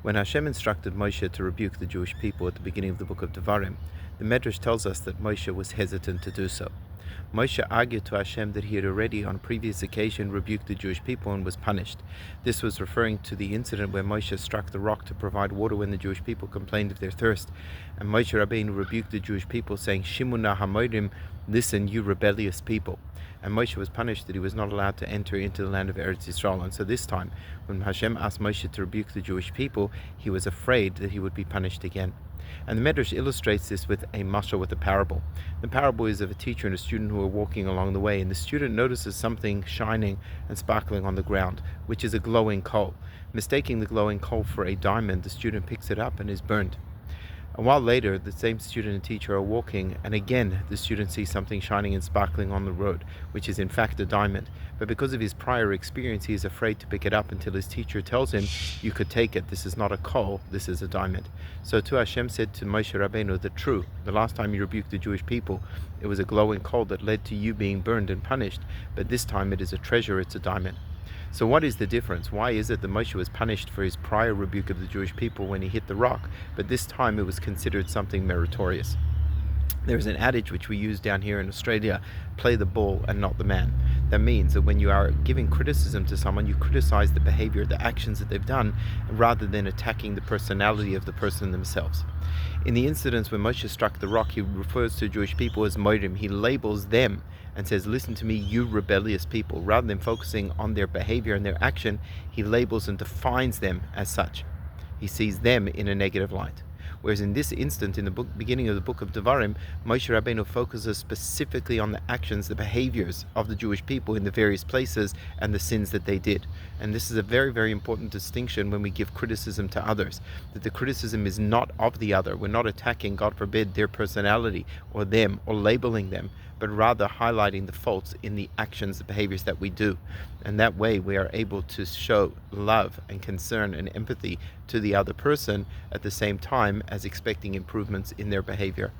When Hashem instructed Moshe to rebuke the Jewish people at the beginning of the book of Devarim, the Medrash tells us that Moshe was hesitant to do so. Moshe argued to Hashem that he had already on a previous occasion rebuked the Jewish people and was punished. This was referring to the incident where Moshe struck the rock to provide water when the Jewish people complained of their thirst. And Moshe Rabbeinu rebuked the Jewish people, saying, Shimuna hamodim, listen, you rebellious people. And Moshe was punished that he was not allowed to enter into the land of Eretz Yisrael. And so this time, when Hashem asked Moshe to rebuke the Jewish people, he was afraid that he would be punished again. And the Medrash illustrates this with a mashal, with a parable. The parable is of a teacher and a student who are walking along the way, and the student notices something shining and sparkling on the ground, which is a glowing coal. Mistaking the glowing coal for a diamond, the student picks it up and is burned. A while later, the same student and teacher are walking, and again the student sees something shining and sparkling on the road, which is in fact a diamond. But because of his prior experience, he is afraid to pick it up until his teacher tells him, you could take it, this is not a coal, this is a diamond. So too Hashem said to Moshe Rabbeinu that true, the last time you rebuked the Jewish people, it was a glowing coal that led to you being burned and punished, but this time it is a treasure, it's a diamond. So what is the difference? Why is it that Moshe was punished for his prior rebuke of the Jewish people when he hit the rock, but this time it was considered something meritorious? There's an adage which we use down here in Australia, play the ball and not the man. That means that when you are giving criticism to someone, you criticize the behavior, the actions that they've done, rather than attacking the personality of the person themselves. In the incidents when Moshe struck the rock, he refers to Jewish people as modim. He labels them and says, listen to me, you rebellious people. Rather than focusing on their behavior and their action, he labels and defines them as such. He sees them in a negative light. Whereas in this instant, in the beginning of the book of Devarim, Moshe Rabbeinu focuses specifically on the actions, the behaviors of the Jewish people in the various places and the sins that they did. And this is a very, very important distinction when we give criticism to others, that the criticism is not of the other. We're not attacking, God forbid, their personality or them or labeling them, but rather highlighting the faults in the actions, the behaviors that we do. And that way we are able to show love and concern and empathy to the other person at the same time as expecting improvements in their behavior.